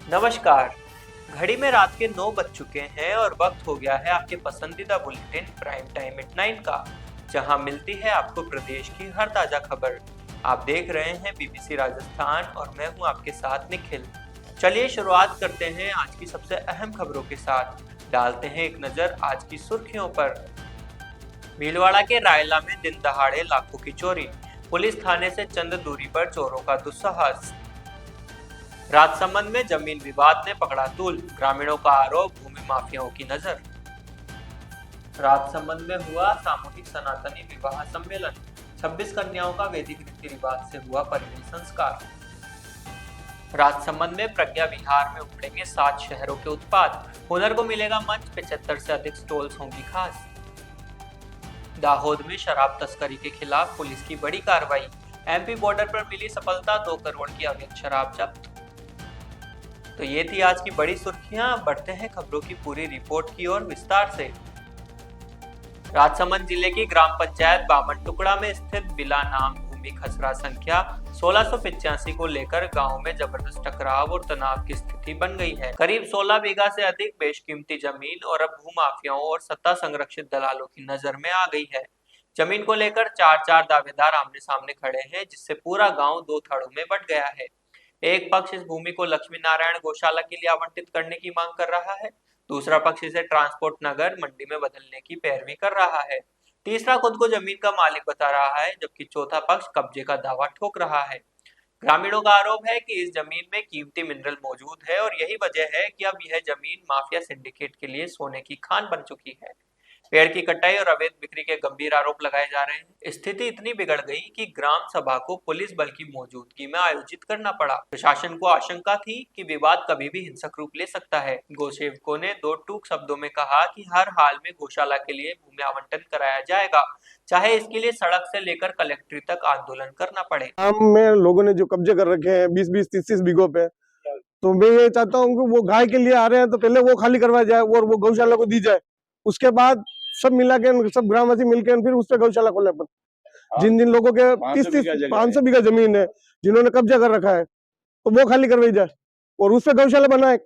नमस्कार। घड़ी में रात के 9 बज चुके हैं और वक्त हो गया है आपके पसंदीदा बुलेटिन प्राइम टाइम एट 9 का, जहां मिलती है आपको प्रदेश की हर ताजा खबर। आप देख रहे हैं बीबीसी राजस्थान और मैं हूं आपके साथ निखिल। चलिए शुरुआत करते हैं आज की सबसे अहम खबरों के साथ। डालते हैं एक नजर आज की सुर्खियों पर। भीलवाड़ा के रायला में दिन दहाड़े लाखों की चोरी, पुलिस थाने से चंद दूरी पर चोरों का दुस्साहस। राजसमंद में जमीन विवाद ने पकड़ा तूल, ग्रामीणों का आरोप भूमि माफियाओं की नजर। राजसमंद में हुआ सामूहिक सनातनी विवाह सम्मेलन, 26 कन्याओं का वैदिक रीति रिवाज से हुआ परिणय संस्कार। राजसमंद में प्रज्ञा विहार में उमड़ेंगे 7 शहरों के उत्पाद, हुनर को मिलेगा मंच, 75 से अधिक स्टॉल्स होंगी खास। दाहोद में शराब तस्करी के खिलाफ पुलिस की बड़ी कार्रवाई, एमपी बॉर्डर पर मिली सफलता, 2 करोड़ की अवैध शराब जब्त। तो ये थी आज की बड़ी सुर्खियां। बढ़ते हैं खबरों की पूरी रिपोर्ट की ओर विस्तार से। राजसमंद जिले की ग्राम पंचायत बामन टुकड़ा में स्थित बिला नाम भूमि खसरा संख्या 1685 को लेकर गांव में जबरदस्त टकराव और तनाव की स्थिति बन गई है। करीब 16 बीघा से अधिक बेशकीमती जमीन और अब भूमाफियाओं और सत्ता संरक्षित दलालों की नजर में आ गई है। जमीन को लेकर चार दावेदार आमने सामने खड़े हैं, जिससे पूरा गांव दो धड़ों में बंट गया है। एक पक्ष इस भूमि को लक्ष्मी नारायण गौशाला के लिए आवंटित करने की मांग कर रहा है, दूसरा पक्ष इसे ट्रांसपोर्ट नगर मंडी में बदलने की पैरवी कर रहा है, तीसरा खुद को जमीन का मालिक बता रहा है, जबकि चौथा पक्ष कब्जे का दावा ठोक रहा है। ग्रामीणों का आरोप है कि इस जमीन में कीमती मिनरल मौजूद है और यही वजह है कि अब यह जमीन माफिया सिंडिकेट के लिए सोने की खान बन चुकी है। पेड़ की कटाई और अवैध बिक्री के गंभीर आरोप लगाए जा रहे हैं। स्थिति इतनी बिगड़ गई कि ग्राम सभा को पुलिस बल की मौजूदगी में आयोजित करना पड़ा। प्रशासन को आशंका थी कि विवाद कभी भी हिंसक रूप ले सकता है। गौसेवकों ने दो टूक शब्दों में कहा कि हर हाल में गौशाला के लिए भूमि आवंटन कराया जाएगा, चाहे इसके लिए सड़क से लेकर कलेक्ट्री तक आंदोलन करना पड़े। आम में लोगों ने जो कब्जे कर रखे हैं 20-20, 30-30 बीघों पे, तो मैं ये चाहता हूँ कि वो गाय के लिए आ रहे हैं तो पहले वो खाली करवाया जाए और वो गौशाला को दी जाए। उसके बाद सब मिला के सब ग्रामवासी मिलकर फिर उस पर गौशाला खोले। जिन जिन लोगों के 500 बीघा जमीन है, जिन्होंने कब्जा कर रखा है, तो वो खाली करवाई जाए और उस पर गौशाला बनाए।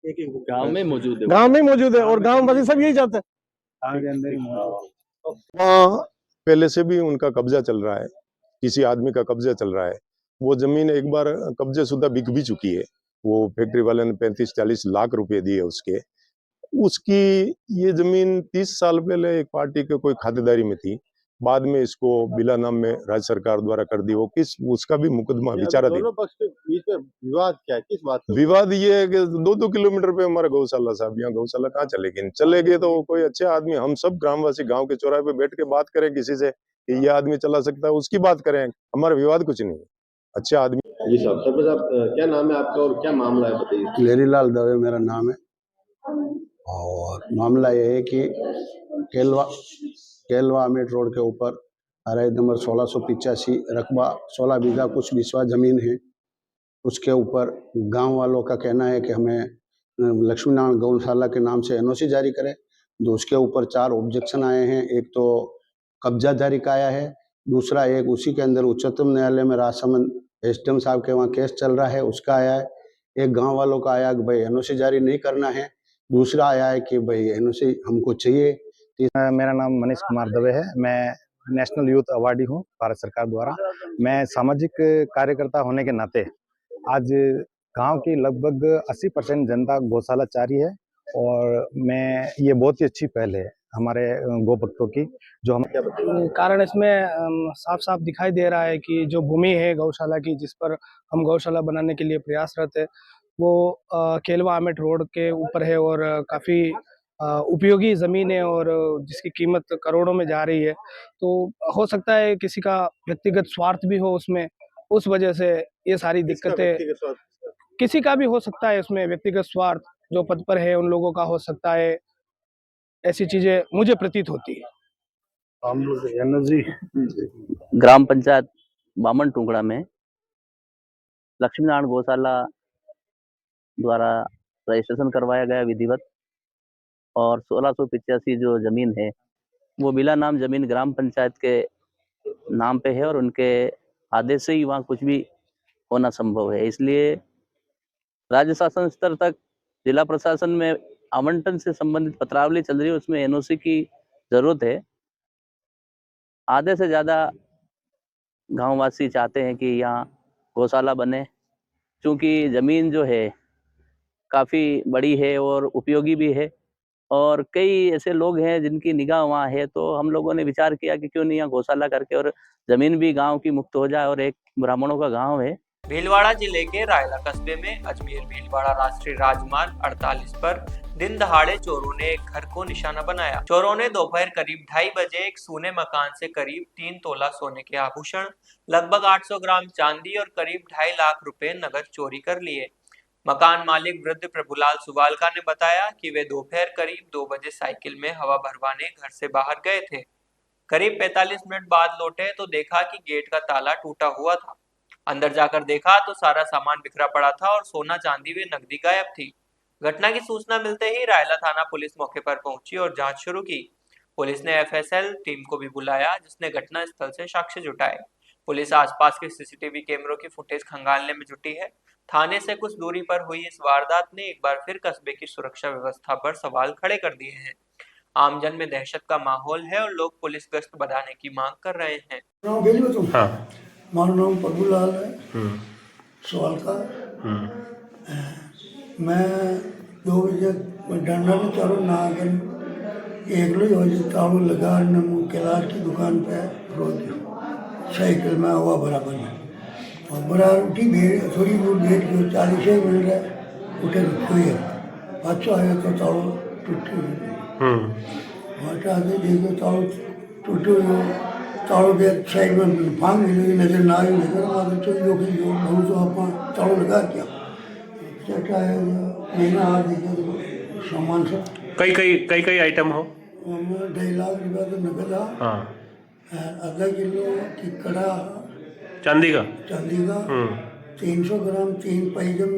गांव में मौजूद है, गांव में मौजूद है और गांव वासी सब यही चाहते हैं। पहले से भी उनका कब्जा चल रहा है, किसी आदमी का कब्जा चल रहा है। वो जमीन एक बार कब्जे शुदा बिक भी चुकी है। वो फैक्ट्री वाले ने 35-40 लाख रुपए दिए उसके। उसकी ये जमीन 30 साल पहले एक पार्टी के कोई खातेदारी में थी, बाद में इसको बिला नाम में राज्य सरकार द्वारा कर दी। वो किस उसका भी मुकदमा विचाराधीन। दोनों पक्ष के बीच में विवाद क्या है, किस बात का? विवाद ये है कि 2-2 किलोमीटर पे हमारा गौशाला साहब, यहाँ गौशाला कहाँ चलेगी? चलेगी तो कोई अच्छे आदमी, हम सब ग्रामवासी गांव के चौराहे पे बैठ के बात करें किसी से कि ये आदमी चला सकता है, उसकी बात करें। हमारा विवाद कुछ नहीं है, अच्छे आदमी। जी साहब, सरपंच साहब, क्या नाम है आपका और क्या मामला है, बताइए। लेरीलाल दवे मेरा नाम है और मामला ये है कि केलवा अमेट रोड के ऊपर अराई नंबर 1685 रकबा 16 बीघा कुछ बिस्वा जमीन है। उसके ऊपर गांव वालों का कहना है कि हमें लक्ष्मी नारायण गौशाला के नाम से एनओसी जारी करें। तो उसके ऊपर 4 ऑब्जेक्शन आए हैं। एक तो कब्जा जारी का आया है, दूसरा एक उसी के अंदर उच्चतम न्यायालय में राजसमंद एसडीएम साहब के वहाँ केस चल रहा है, उसका आया है। एक गांव वालों का आया कि भाई एनओसी जारी नहीं करना है, दूसरा आया है कि भाई एनओसी हमको चाहिए। मेरा नाम मनीष कुमार दवे है। मैं नेशनल यूथ अवार्डी हूँ भारत सरकार द्वारा। मैं सामाजिक कार्यकर्ता होने के नाते आज गांव की लगभग 80% जनता गौशाला चाह रही है और मैं ये बहुत ही अच्छी पहल है हमारे गौ भक्तों की। जो हम कारण इसमें साफ साफ दिखाई दे रहा है कि जो भूमि है गौशाला की, जिस पर हम गौशाला बनाने के लिए प्रयासरत है, वो केलवा आमेट रोड के ऊपर है और काफ़ी उपयोगी ज़मीन है और जिसकी कीमत करोड़ों में जा रही है। तो हो सकता है किसी का व्यक्तिगत स्वार्थ भी हो उसमें, उस वजह से ये सारी दिक्कतें किसी का भी हो सकता है। उसमें व्यक्तिगत स्वार्थ जो पद पर है उन लोगों का हो सकता है, ऐसी चीज़ें मुझे प्रतीत होती है। ग्राम पंचायत बामन टुकड़ा में लक्ष्मी नारायण गौशाला द्वारा रजिस्ट्रेशन करवाया गया विधिवत, और 1685 जो जमीन है वो बिला नाम जमीन ग्राम पंचायत के नाम पे है और उनके आदेश से ही वहाँ कुछ भी होना संभव है। इसलिए राज्य शासन स्तर तक जिला प्रशासन में आवंटन से संबंधित पत्रावली चल रही है, उसमें एनओसी की जरूरत है। आधे से ज़्यादा गांववासी चाहते हैं कि यहाँ गौशाला बने, क्योंकि ज़मीन जो है काफ़ी बड़ी है और उपयोगी भी है, और कई ऐसे लोग हैं जिनकी निगाह वहाँ है। तो हम लोगों ने विचार किया कि क्यों नहीं यहाँ गौशाला करके और ज़मीन भी गांव की मुक्त हो जाए, और एक ब्राह्मणों का गांव है। भीलवाड़ा जिले के रायला कस्बे में अजमेर भीलवाड़ा राष्ट्रीय राजमार्ग 48 पर दिन दहाड़े चोरों ने एक घर को निशाना बनाया। चोरों ने दोपहर करीब 2:30 बजे एक सूने मकान से करीब 3 तोला सोने के आभूषण, लगभग 800 ग्राम चांदी और करीब 2.5 लाख रुपए नगद चोरी कर लिए। मकान मालिक वृद्ध प्रभुलाल सुवालका ने बताया कि वे दोपहर करीब 2 बजे साइकिल में हवा भरवाने घर से बाहर गए थे। करीब 45 मिनट बाद लौटे तो देखा कि गेट का ताला टूटा हुआ था। अंदर जाकर देखा तो सारा सामान बिखरा पड़ा था और सोना चांदी व नकदी गायब थी। घटना की सूचना मिलते ही रायला थाना पुलिस मौके पर पहुंची और जांच शुरू की। पुलिस ने एफएसएल टीम को भी बुलाया, जिसने घटना स्थल से साक्ष्य जुटाए। पुलिस आसपास के सीसीटीवी कैमरों की फुटेज खंगालने में जुटी है। थाने से कुछ दूरी पर हुई इस वारदात ने एक बार फिर कस्बे की सुरक्षा व्यवस्था पर सवाल खड़े कर दिए हैं। आमजन में दहशत का माहौल है और लोग पुलिस गश्त बढ़ाने की मांग कर रहे हैं। हाँ। मारू नाम प्रभुलाल है, सवाल का। मैं 2 बजे डंडा में चारों नागन एक लो हो ताड़ू लगा न कैलाश की दुकान पे रोज साइकिल में हवा बराबर में और बराबर उठी भीड़, थोड़ी दूर भेट गई, 40 मिनट है उठे हुई है। अच्छा आया तो ताड़ू टूटी हुई, हटा दे देखो ताड़ू टूटे हुए, ताड़ू के साइड में भांग मिली नजर ना आई, नजर मार तो जो कि जो बहुत तो आप ताड़ू लगा क्या चटा है महीना आ देखिए तो सामान सब कई आइटम हो। 2.5 लाख रुपया तो नकद आ, हाँ। आधा किलो की कड़ा चांदी का 300 ग्राम 3 पैजम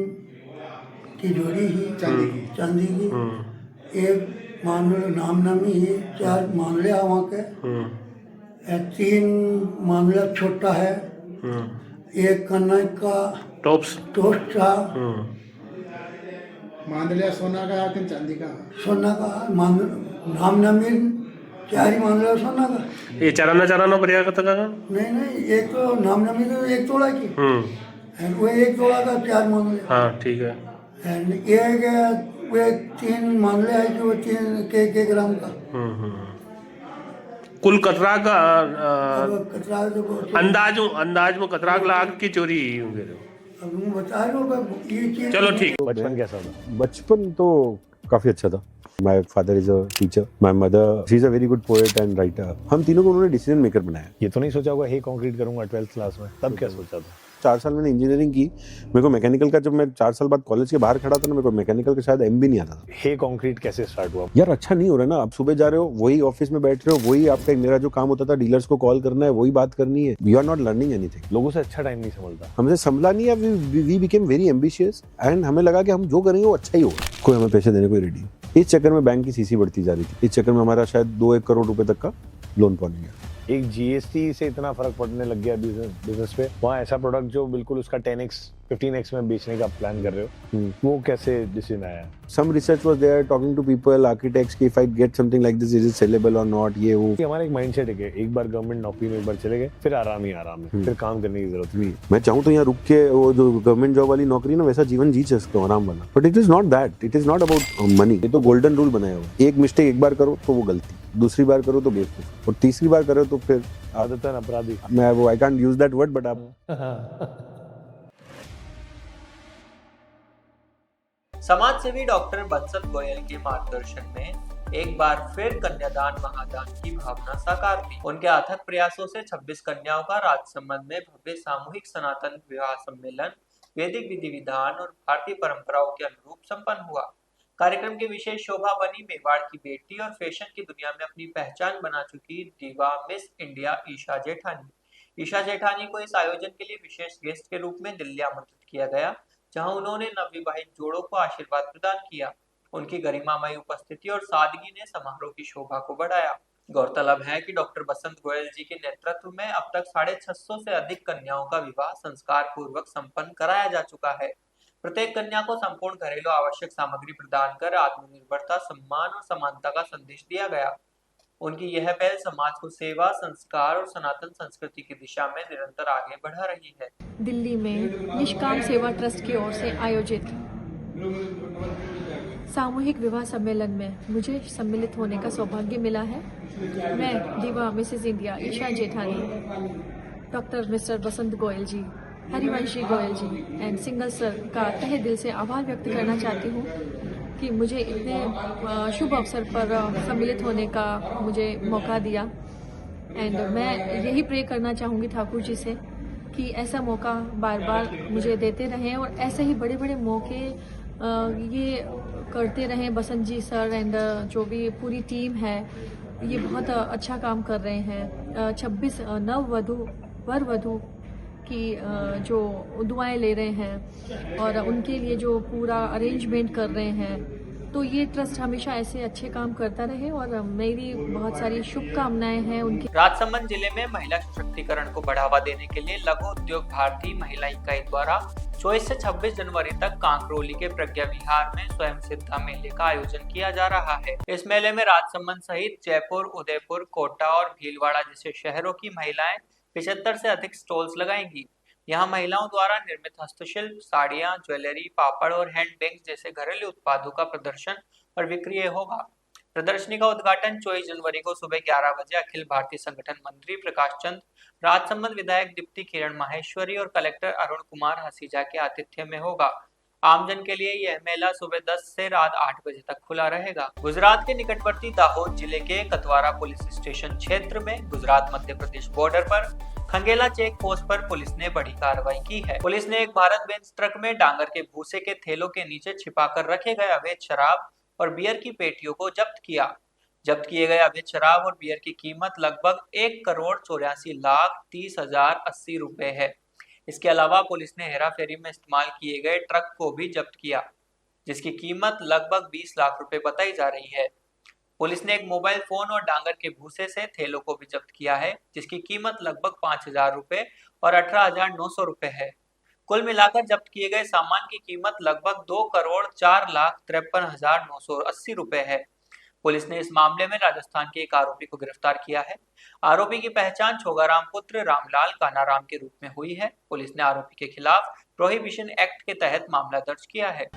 की जोड़ी ही चांदी की, एक मामले नाम नामी है, 4 मामले वहाँ के, 3 मामला छोटा है, एक कन्ना का टोस्ट था, मांदलिया सोना का कि चांदी का? सोना का नाम नामी 4 ही मामला सोना का। ये चराना बढ़िया का तक नहीं एक तो नाम नामी तो 1 तोला की, वो 1 तोला का 4 मामले। हाँ ठीक है। एक वो 3 मामले है जो 3 के ग्राम का। कुल कतरा का कतरा तो अंदाज में कतरा लाख की चोरी होंगे। अब मैं बता रहा हूँ ये चीज। चलो ठीक। बचपन कैसा था? बचपन तो काफी अच्छा था। My father is a teacher, my mother she is a very good poet and writer. हम तीनों को उन्होंने डिसीजन मेकर बनाया। ये तो नहीं सोचा होगा हे कंक्रीट करूंगा 12th क्लास में, तब क्या सोचा था? 4 साल मैंने इंजीनियरिंग की, मेरे को मैकेनिकल का, जब मैं 4 साल बाद कॉलेज के बाहर खड़ा था ना, मेरे को मैकेनिकल का शायद एम भी नहीं आता था। हे कंक्रीट कैसे स्टार्ट हुआ? यार अच्छा नहीं हो रहा ना, आप सुबह जा रहे हो, वही ऑफिस में बैठ रहे हो, वही आपका मेरा जो काम होता था डीलर्स को कॉल करना है, वही बात करनी है, you are not learning anything. लोगों से अच्छा टाइम नहीं संभलता, हमसे संभला नहीं है। We became very ambitious and हमें लगा कि हम जो करेंगे वो अच्छा ही होगा, कोई हमें पैसे देने को रेडी। इस चक्कर में बैंक की सीसी बढ़ती जा रही थी, इस चक्कर में हमारा शायद 2-1 करोड़ रुपए तक का लोन पहुंच गया। एक जीएसटी से इतना फर्क पड़ने लग गया बिजनेस पे, वहाँ ऐसा प्रोडक्ट जो बिल्कुल उसका 10x 15x में बेचने का प्लान कर रहे हो, वो कैसे डिसीजन आया? Some research was there, talking to people, architects, कि if I get something like this, is it sellable or not, ये वो। हमारा एक माइंडसेट है कि एक बार गवर्नमेंट नौकरी में एक बार चले गए, फिर आराम है, फिर काम करने की जरूरत नहीं। मैं चाहूँ तो यहाँ रुक के वो जो गवर्नमेंट जॉब वाली नौकरी ना, वैसा जीवन जी सकता हूँ आराम वाला, but it is not that, it is not about money. ये तो गोल्डन रूल बनाया हुआ है, एक मिस्टेक एक बार करो तो वो गलती, दूसरी बार करो तो बेवकूफ, और तीसरी बार करो तो फिर आदतन अपराधी। मैं वो I can't use that word, but आप समाज सेवी डॉक्टर बंसत गोयल के मार्गदर्शन में एक बार फिर कन्यादान महादान की भावना साकार हुई। उनके अथक प्रयासों से 26 कन्याओं का राजसमंद में भव्य सामूहिक सनातन विवाह सम्मेलन वैदिक विधि विधान और भारतीय परंपराओं के अनुरूप संपन्न हुआ। कार्यक्रम की विशेष शोभा बनी मेवाड़ की बेटी और फैशन की दुनिया में अपनी पहचान बना चुकी दीवा मिस इंडिया ईशा जेठानी। ईशा जेठानी को इस आयोजन के लिए विशेष गेस्ट के रूप में दिल्ली आमंत्रित किया गया, जहां उन्होंने नवविवाहित जोड़ों को आशीर्वाद प्रदान किया। उनकी गरिमामयी उपस्थिति और सादगी ने समारोह की शोभा को बढ़ाया। गौरतलब है कि डॉक्टर बसंत गोयल जी के नेतृत्व में अब तक 650 से अधिक कन्याओं का विवाह संस्कार पूर्वक संपन्न कराया जा चुका है। प्रत्येक कन्या को संपूर्ण घरेलू आवश्यक सामग्री प्रदान कर आत्मनिर्भरता, सम्मान और समानता का संदेश दिया गया। उनकी यह पहल समाज को सेवा, संस्कार और सनातन संस्कृति की दिशा में निरंतर आगे बढ़ा रही है। दिल्ली में निष्काम सेवा ट्रस्ट की ओर से आयोजित सामूहिक विवाह सम्मेलन में मुझे सम्मिलित होने का सौभाग्य मिला है। मैं दीवा Mrs India Isha Jethani, doctor mister Basant Goyal ji, Harivanshi Goyal ji and Singhal sir का तहे दिल से आभार व्यक्त करना चाहती हूँ कि मुझे इतने शुभ अवसर पर सम्मिलित होने का मुझे मौका दिया। एंड मैं यही प्रे करना चाहूँगी ठाकुर जी से कि ऐसा मौका बार बार मुझे देते रहें और ऐसे ही बड़े बड़े मौके ये करते रहें। बसंत जी सर एंड जो भी पूरी टीम है ये बहुत अच्छा काम कर रहे हैं। 26 वर वधू की जो दुआएं ले रहे हैं और उनके लिए जो पूरा अरेंजमेंट कर रहे हैं, तो ये ट्रस्ट हमेशा ऐसे अच्छे काम करता रहे और मेरी बहुत सारी शुभकामनाएं हैं उनकी। राजसमंद जिले में महिला सशक्तिकरण को बढ़ावा देने के लिए लघु उद्योग भारती महिला इकाई द्वारा 24 से 26 जनवरी तक कांकरोली के प्रज्ञा विहार में स्वयं सिद्धा मेले का आयोजन किया जा रहा है। इस मेले में राजसमंद सहित जयपुर, उदयपुर, कोटा और भीलवाड़ा जैसे शहरों की महिलाएं 75 से अधिक स्टॉल्स लगाएंगी। यहाँ महिलाओं द्वारा निर्मित हस्तशिल्प, साड़ियाँ, ज्वेलरी, पापड़ और हैंड बैग्स जैसे घरेलू उत्पादों का प्रदर्शन और विक्रय होगा। प्रदर्शनी का उद्घाटन 24 जनवरी को सुबह 11 बजे अखिल भारतीय संगठन मंत्री प्रकाश चंद, राजसमंद विधायक दीप्ति किरण माहेश्वरी और कलेक्टर अरुण कुमार हसीजा के आतिथ्य में होगा। आमजन के लिए यह मेला सुबह 10 से रात 8 बजे तक खुला रहेगा। गुजरात के निकटवर्ती दाहोद जिले के कतवारा पुलिस स्टेशन क्षेत्र में गुजरात मध्य प्रदेश बॉर्डर पर खंगेला चेक पोस्ट पर पुलिस ने बड़ी कार्रवाई की है। पुलिस ने एक भारत बेंज ट्रक में डांगर के भूसे के थैलों के नीचे छिपाकर रखे गए अवैध शराब और बियर की पेटियों को जब्त किया। जब्त किए गए अवैध शराब और बियर की कीमत लगभग 1,84,30,080 रुपए है। इसके अलावा पुलिस ने हेराफेरी में इस्तेमाल किए गए ट्रक को भी जब्त किया, जिसकी कीमत लगभग 20 लाख रुपए बताई जा रही है। पुलिस ने एक मोबाइल फोन और डांगर के भूसे से थैलों को भी जब्त किया है, जिसकी कीमत लगभग 5,000 रुपए और 18,900 रुपए है। कुल मिलाकर जब्त किए गए सामान की कीमत लगभग 2,04,53,980 रुपए है। पुलिस ने इस मामले में राजस्थान के एक आरोपी को गिरफ्तार किया है। आरोपी की पहचान छोगाराम पुत्र रामलाल कानाराम के रूप में हुई है। पुलिस ने आरोपी के खिलाफ प्रोहिबिशन एक्ट के तहत मामला दर्ज किया है।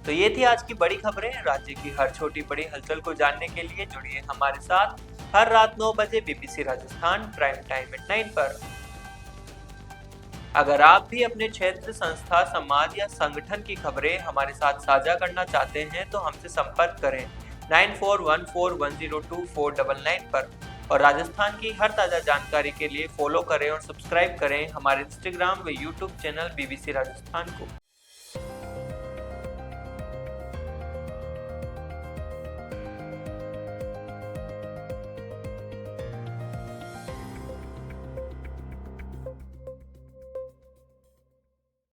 तो ये थी आज की बड़ी खबरें। राज्य की हर छोटी बड़ी हलचल को जानने के लिए जुड़िए हमारे साथ हर रात 9 बजे बीबीसी राजस्थान प्राइम टाइम @ 9 पर। अगर आप भी अपने क्षेत्र, संस्था, समाज या संगठन की खबरें हमारे साथ साझा करना चाहते हैं तो हमसे संपर्क करें 9414102499 पर। और राजस्थान की हर ताज़ा जानकारी के लिए फॉलो करें और सब्सक्राइब करें हमारे इंस्टाग्राम व यूट्यूब चैनल बीबीसी राजस्थान को।